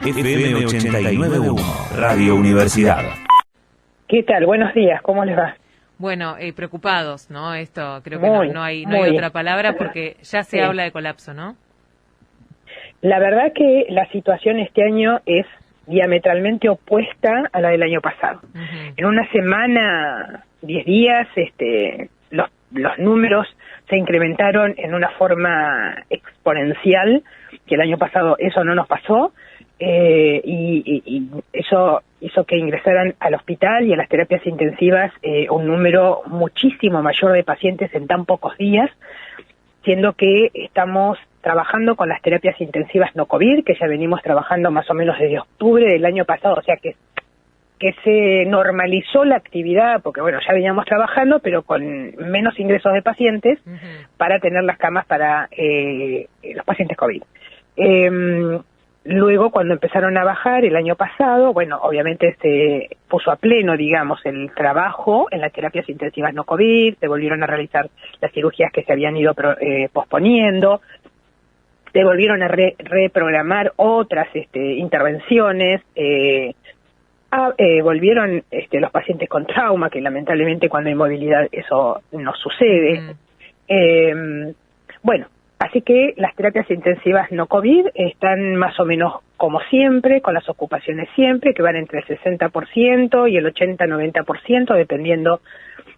FM 89.1, Radio Universidad. ¿Qué tal? Buenos días, ¿cómo les va? Bueno, preocupados, ¿no? Esto creo que no hay otra palabra porque ya se habla de colapso, ¿no? La verdad que la situación este año es diametralmente opuesta a la del año pasado. En una semana, 10 días, los números se incrementaron en una forma exponencial, que el año pasado eso no nos pasó, y eso hizo que ingresaran al hospital y a las terapias intensivas un número muchísimo mayor de pacientes en tan pocos días, siendo que estamos trabajando con las terapias intensivas no COVID, que ya venimos trabajando más o menos desde octubre del año pasado, o sea que se normalizó la actividad, porque bueno, ya veníamos trabajando, pero con menos ingresos de pacientes para tener las camas para los pacientes COVID. Luego, cuando empezaron a bajar el año pasado, bueno, obviamente se puso a pleno, digamos, el trabajo en las terapias intensivas no COVID, se volvieron a realizar las cirugías que se habían ido posponiendo, se volvieron a reprogramar otras volvieron los pacientes con trauma, que lamentablemente cuando hay movilidad eso no sucede. Bueno, así que las terapias intensivas no COVID están más o menos como siempre, con las ocupaciones siempre, que van entre el 60% y el 80-90%, dependiendo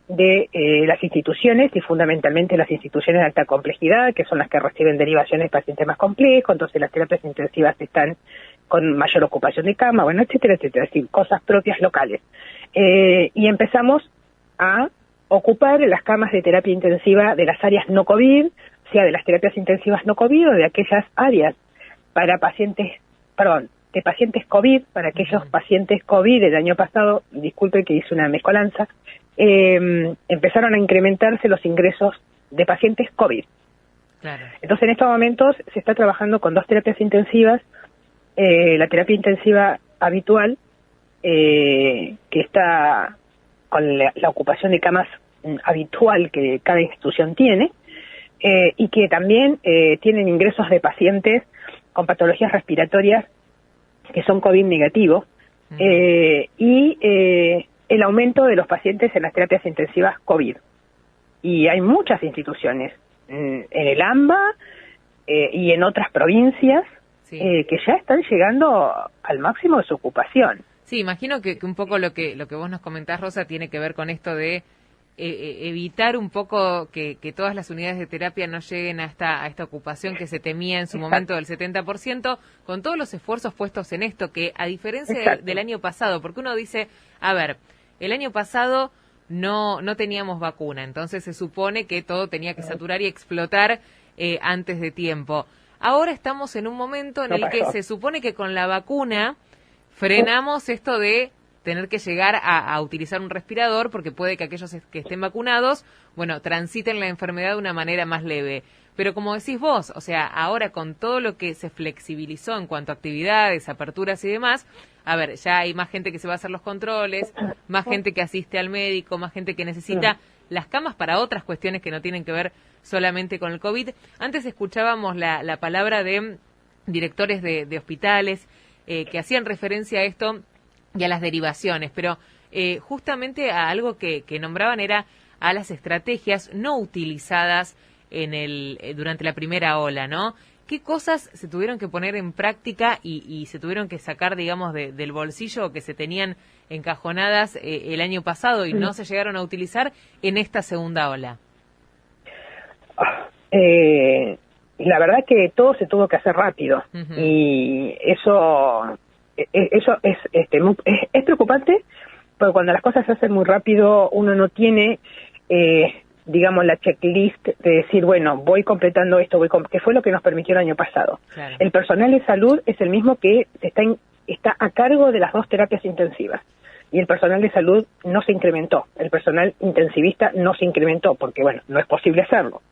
de las instituciones, y fundamentalmente las instituciones de alta complejidad, que son las que reciben derivaciones de pacientes más complejos. Entonces las terapias intensivas están con mayor ocupación de cama, bueno, etcétera, etcétera, es decir, cosas propias locales. Y empezamos a ocupar las camas de terapia intensiva de las áreas no COVID, sea de las terapias intensivas no COVID o de aquellas áreas para de pacientes COVID, para aquellos pacientes COVID del año pasado, disculpe que hice una mezcolanza, empezaron a incrementarse los ingresos de pacientes COVID. Claro. Entonces, en estos momentos se está trabajando con 2 terapias intensivas, la terapia intensiva habitual, que está con la ocupación de camas habitual que cada institución tiene, y que también tienen ingresos de pacientes con patologías respiratorias que son COVID negativos, y el aumento de los pacientes en las terapias intensivas COVID. Y hay muchas instituciones en el AMBA y en otras provincias que ya están llegando al máximo de su ocupación. Sí, imagino que un poco lo que vos nos comentás, Rosa, tiene que ver con esto de evitar un poco que todas las unidades de terapia no lleguen a esta ocupación que se temía en su momento del 70%, con todos los esfuerzos puestos en esto, que a diferencia del año pasado, porque uno dice, a ver, el año pasado no teníamos vacuna, entonces se supone que todo tenía que saturar y explotar antes de tiempo. Ahora estamos en un momento en el que se supone que con la vacuna frenamos esto de tener que llegar a utilizar un respirador, porque puede que aquellos que estén vacunados, bueno, transiten la enfermedad de una manera más leve. Pero como decís vos, o sea, ahora con todo lo que se flexibilizó en cuanto a actividades, aperturas y demás, a ver, ya hay más gente que se va a hacer los controles, más gente que asiste al médico, más gente que necesita las camas para otras cuestiones que no tienen que ver solamente con el COVID. Antes escuchábamos la palabra de directores de hospitales que hacían referencia a esto y a las derivaciones, pero justamente a algo que nombraban era a las estrategias no utilizadas durante la primera ola, ¿no? ¿Qué cosas se tuvieron que poner en práctica y se tuvieron que sacar, digamos, del bolsillo que se tenían encajonadas el año pasado y no se llegaron a utilizar en esta segunda ola? La verdad que todo se tuvo que hacer rápido, y eso es preocupante, porque cuando las cosas se hacen muy rápido uno no tiene digamos la checklist de decir, bueno, voy completando esto, que fue lo que nos permitió el año pasado. Claro. El personal de salud es el mismo que está a cargo de las 2 terapias intensivas, y el personal de salud no se incrementó, el personal intensivista no se incrementó, porque bueno, no es posible hacerlo,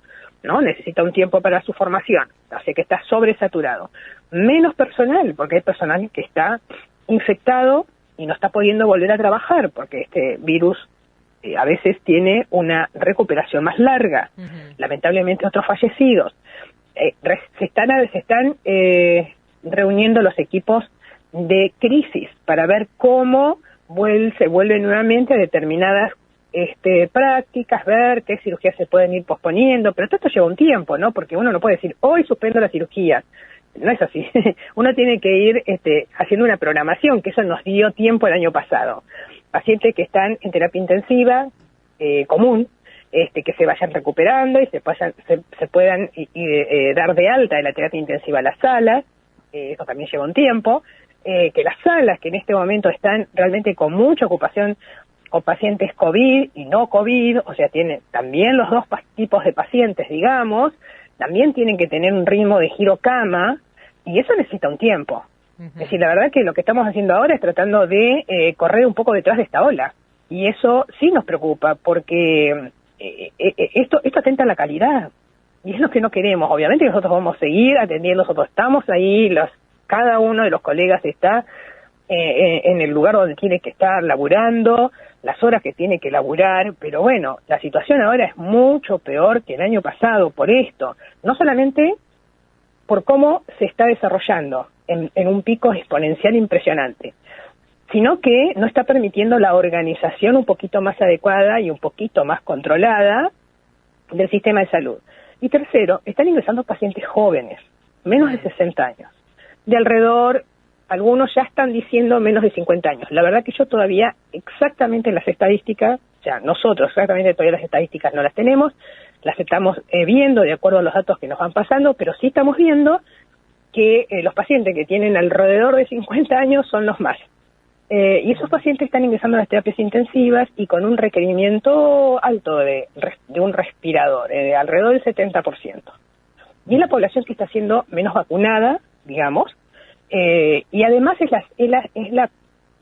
¿no? Necesita un tiempo para su formación, así que está sobresaturado. Menos personal, porque hay personal que está infectado y no está pudiendo volver a trabajar, porque este virus a veces tiene una recuperación más larga. Lamentablemente otros fallecidos. Se están reuniendo los equipos de crisis para ver cómo se vuelve nuevamente a determinadas prácticas, ver qué cirugías se pueden ir posponiendo, pero todo esto lleva un tiempo, ¿no? Porque uno no puede decir, hoy suspendo la cirugía. No es así. Uno tiene que ir haciendo una programación, que eso nos dio tiempo el año pasado. Pacientes que están en terapia intensiva común, que se vayan recuperando y se puedan dar de alta de la terapia intensiva a las salas, eso también lleva un tiempo, que las salas que en este momento están realmente con mucha ocupación con pacientes COVID y no COVID, o sea, tienen también los dos tipos de pacientes, digamos, también tienen que tener un ritmo de giro cama, y eso necesita un tiempo. Es decir, la verdad que lo que estamos haciendo ahora es tratando de correr un poco detrás de esta ola, y eso sí nos preocupa, porque esto atenta a la calidad, y es lo que no queremos. Obviamente nosotros vamos a seguir atendiendo, nosotros estamos ahí, cada uno de los colegas está en el lugar donde tiene que estar laburando, las horas que tiene que laburar, pero bueno, la situación ahora es mucho peor que el año pasado por esto, no solamente por cómo se está desarrollando en un pico exponencial impresionante, sino que no está permitiendo la organización un poquito más adecuada y un poquito más controlada del sistema de salud. Y tercero, están ingresando pacientes jóvenes, menos de 60 años, de alrededor, algunos ya están diciendo menos de 50 años. La verdad que yo todavía exactamente las estadísticas, o sea, nosotros exactamente todavía las estadísticas no las tenemos, las estamos viendo de acuerdo a los datos que nos van pasando, pero sí estamos viendo que los pacientes que tienen alrededor de 50 años son los más. Y esos pacientes están ingresando a las terapias intensivas y con un requerimiento alto de un respirador, de alrededor del 70%. Y es la población que está siendo menos vacunada, digamos, y además es la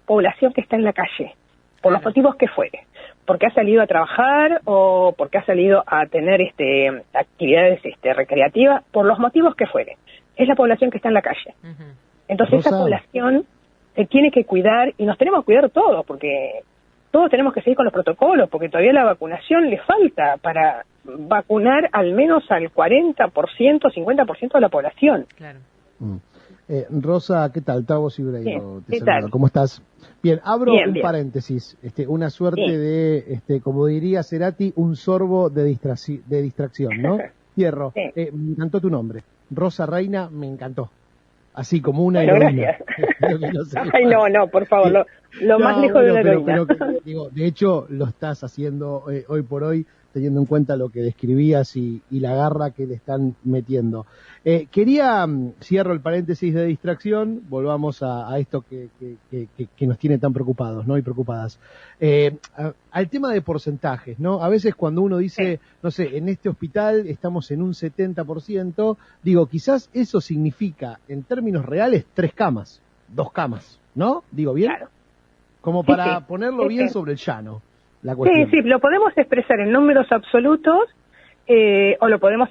población que está en la calle, por los motivos que fuere, porque ha salido a trabajar o porque ha salido a tener actividades recreativas, por los motivos que fuere. Es la población que está en la calle. Entonces esa población se tiene que cuidar y nos tenemos que cuidar todos, porque todos tenemos que seguir con los protocolos, porque todavía la vacunación le falta para vacunar al menos al 40%, 50% de la población. Claro. Rosa, ¿qué tal? Tavo Sibreiro, te saludo. ¿Cómo estás? Bien, abro un bien. paréntesis, una suerte de, como diría Cerati, un sorbo de distracción, ¿no? Cierro. Me encantó tu nombre. Rosa Reina, me encantó. Así como una heroína. Gracias. Ay, no, por favor, lo más lejos de una heroína. Pero, digo, de hecho, lo estás haciendo hoy por hoy, teniendo en cuenta lo que describías y la garra que le están metiendo. Cierro el paréntesis de distracción, volvamos a esto que nos tiene tan preocupados, ¿no? Y preocupadas. Al tema de porcentajes, ¿no? A veces cuando uno dice, no sé, en este hospital estamos en un 70%, digo, quizás eso significa, en términos reales, 3 camas, 2 camas, ¿no? Digo, ¿bien? Claro. Como para ponerlo bien sobre el llano, la cuestión. Sí, lo podemos expresar en números absolutos, o lo podemos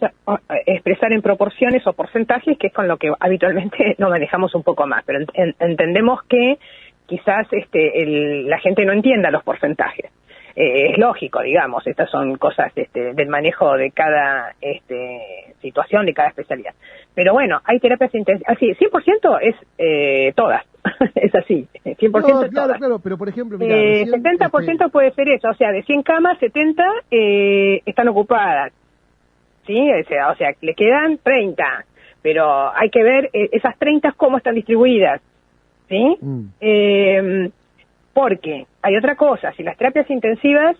expresar en proporciones o porcentajes, que es con lo que habitualmente nos manejamos un poco más, pero entendemos que quizás la gente no entienda los porcentajes. Es lógico, digamos, estas son cosas del manejo de cada situación, de cada especialidad. Pero bueno, hay terapias intensivas, así, 100% es todas, es así, 100% no, todas. Claro, pero por ejemplo, mira, 70% puede ser eso, o sea, de 100 camas, 70 están ocupadas, ¿sí? O sea, le quedan 30, pero hay que ver esas 30 cómo están distribuidas, ¿sí? Porque hay otra cosa, si las terapias intensivas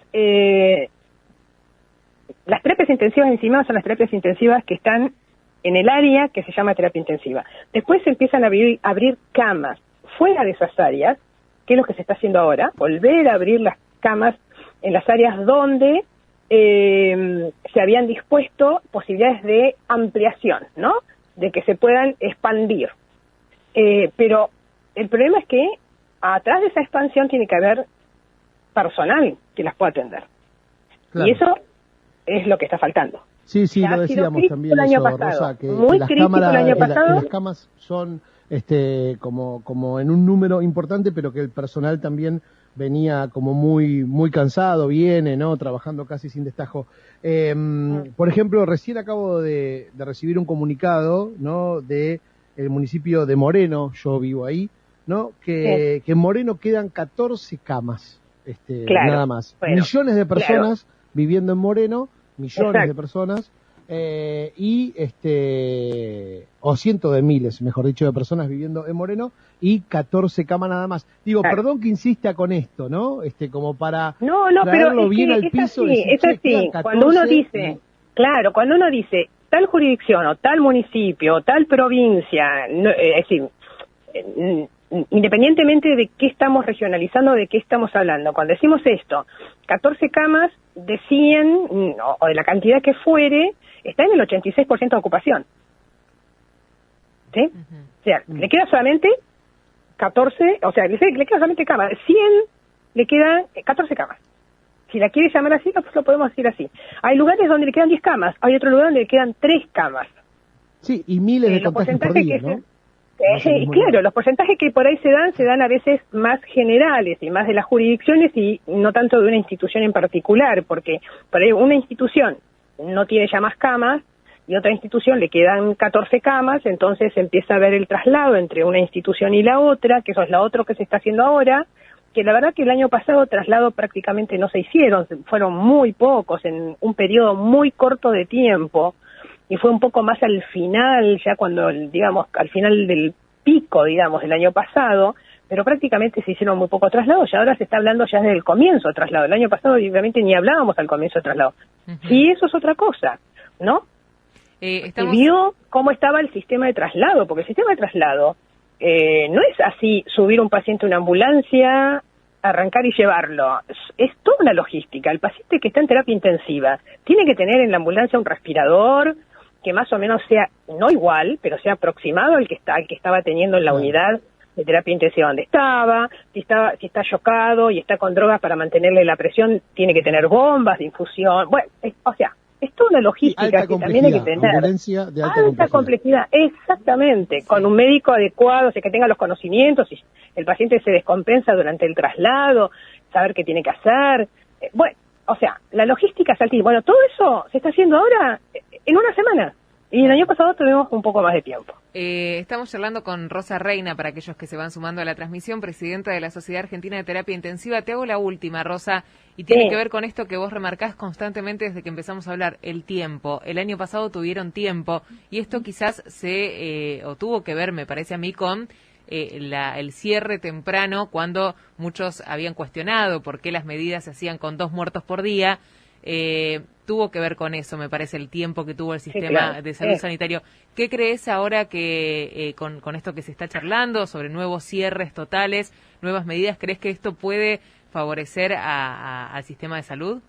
encima son las terapias intensivas que están en el área que se llama terapia intensiva. Después se empiezan a abrir camas fuera de esas áreas, que es lo que se está haciendo ahora, volver a abrir las camas en las áreas donde se habían dispuesto posibilidades de ampliación, ¿no? De que se puedan expandir. Pero el problema es que atrás de esa expansión tiene que haber personal que las pueda atender. Claro. Y eso es lo que está faltando. Sí, lo decíamos también eso, Rosa, que las camas son como en un número importante, pero que el personal también venía como muy cansado, viene, ¿no? Trabajando casi sin destajo. Por ejemplo, recién acabo de recibir un comunicado, ¿no? De el municipio de Moreno, yo vivo ahí, ¿no? Que en Moreno quedan 14 camas, claro, nada más. Bueno, millones de personas viviendo en Moreno, millones Exacto. de personas, o cientos de miles, mejor dicho, de personas viviendo en Moreno, y 14 camas nada más. Digo, Claro. perdón que insista con esto, ¿no? Como para No, pero traerlo es bien que al es piso. así, y decir, es "Che, así. quedan 14", Cuando uno dice, claro, cuando uno dice tal jurisdicción o tal municipio o tal provincia, es decir, independientemente de qué estamos regionalizando, de qué estamos hablando, cuando decimos esto, 14 camas de 100 o de la cantidad que fuere, está en el 86% de ocupación. ¿Sí? O sea, le queda solamente 14, o sea, le queda solamente camas. 100 le quedan 14 camas. Si la quiere llamar así, pues lo podemos decir así. Hay lugares donde le quedan 10 camas, hay otro lugar donde le quedan 3 camas. Sí, y miles de Los contagios por porcentajes día, que ¿no? claro, los porcentajes que por ahí se dan a veces más generales y más de las jurisdicciones y no tanto de una institución en particular, porque por ahí una institución no tiene ya más camas y otra institución le quedan 14 camas, entonces empieza a ver el traslado entre una institución y la otra, que eso es lo otro que se está haciendo ahora, que la verdad que el año pasado traslado prácticamente no se hicieron, fueron muy pocos en un periodo muy corto de tiempo, y fue un poco más al final, ya cuando, digamos, al final del pico, digamos, del año pasado, pero prácticamente se hicieron muy pocos traslados, y ahora se está hablando ya desde el comienzo de traslado. El año pasado, obviamente, ni hablábamos al comienzo de traslado. Y eso es otra cosa, ¿no? Y vio cómo estaba el sistema de traslado, porque el sistema de traslado no es así subir un paciente a una ambulancia, arrancar y llevarlo. Es toda una logística. El paciente que está en terapia intensiva tiene que tener en la ambulancia un respirador que más o menos sea, no igual, pero sea aproximado al que estaba teniendo en la unidad de terapia intensiva donde estaba. Si está chocado y está con drogas para mantenerle la presión, tiene que tener bombas de infusión. Bueno, o sea, es toda una logística que también hay que tener. Ambulancia de alta complejidad, exactamente, con un médico adecuado, o sea, que tenga los conocimientos, si el paciente se descompensa durante el traslado, saber qué tiene que hacer. Bueno, o sea, la logística es altísima. Bueno, todo eso se está haciendo ahora en una semana. Y el año pasado tuvimos un poco más de tiempo. Estamos charlando con Rosa Reina, para aquellos que se van sumando a la transmisión, presidenta de la Sociedad Argentina de Terapia Intensiva. Te hago la última, Rosa, y tiene que ver con esto que vos remarcás constantemente desde que empezamos a hablar, el tiempo. El año pasado tuvieron tiempo, y esto quizás o tuvo que ver, me parece a mí, con el cierre temprano, cuando muchos habían cuestionado por qué las medidas se hacían con 2 muertos por día. Tuvo que ver con eso, me parece, el tiempo que tuvo el sistema de salud sanitario. ¿Qué crees ahora que con esto que se está charlando sobre nuevos cierres totales, nuevas medidas, crees que esto puede favorecer al sistema de salud?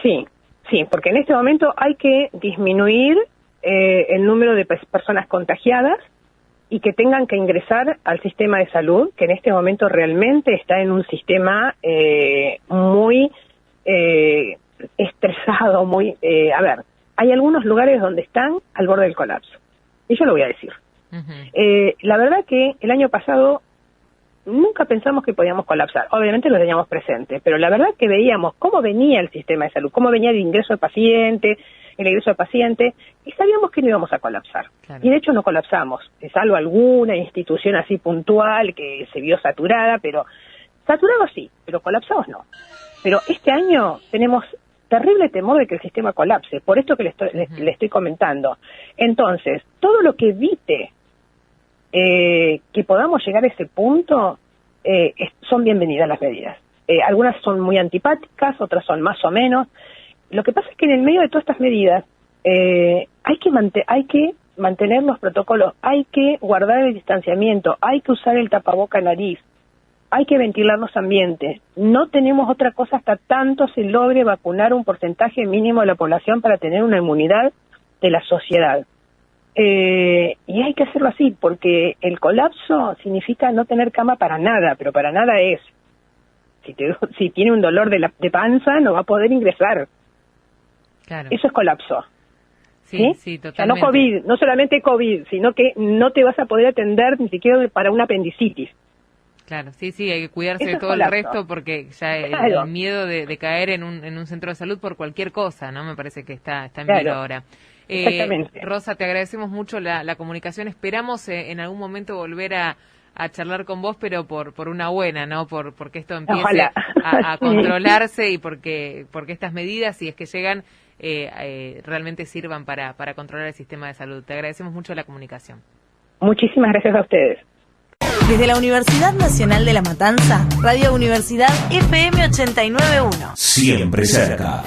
Sí, porque en este momento hay que disminuir el número de personas contagiadas y que tengan que ingresar al sistema de salud, que en este momento realmente está en un sistema muy estresado, muy... a ver, hay algunos lugares donde están al borde del colapso, y yo lo voy a decir. La verdad que el año pasado nunca pensamos que podíamos colapsar, obviamente lo teníamos presente, pero la verdad que veíamos cómo venía el sistema de salud, cómo venía el ingreso de paciente, el egreso de paciente, y sabíamos que no íbamos a colapsar. Claro. Y de hecho no colapsamos, salvo alguna institución así puntual que se vio saturada, pero saturados sí, pero colapsados no. Pero este año tenemos terrible temor de que el sistema colapse, por esto que le estoy comentando. Entonces, todo lo que evite que podamos llegar a ese punto, son bienvenidas las medidas. Algunas son muy antipáticas, otras son más o menos. Lo que pasa es que en el medio de todas estas medidas hay que mantener los protocolos, hay que guardar el distanciamiento, hay que usar el tapaboca nariz, hay que ventilar los ambientes. No tenemos otra cosa hasta tanto se logre vacunar un porcentaje mínimo de la población para tener una inmunidad de la sociedad. Y hay que hacerlo así, porque el colapso significa no tener cama para nada, pero para nada es. Si tiene un dolor de panza, no va a poder ingresar. Claro. Eso es colapso. Sí, totalmente. O sea, no COVID, no solamente COVID, sino que no te vas a poder atender ni siquiera para una apendicitis. Claro, sí, hay que cuidarse Eso de es todo colapso. el resto, porque ya Claro. el miedo de caer en un centro de salud por cualquier cosa, ¿no? Me parece que está en Claro. vilo ahora. Exactamente. Rosa, te agradecemos mucho la comunicación. Esperamos en algún momento volver a charlar con vos, pero por una buena, ¿no? Porque esto empiece a controlarse y porque estas medidas, si es que llegan, realmente sirvan para controlar el sistema de salud. Te agradecemos mucho la comunicación. Muchísimas gracias a ustedes. Desde la Universidad Nacional de La Matanza, Radio Universidad FM 89.1. Siempre cerca.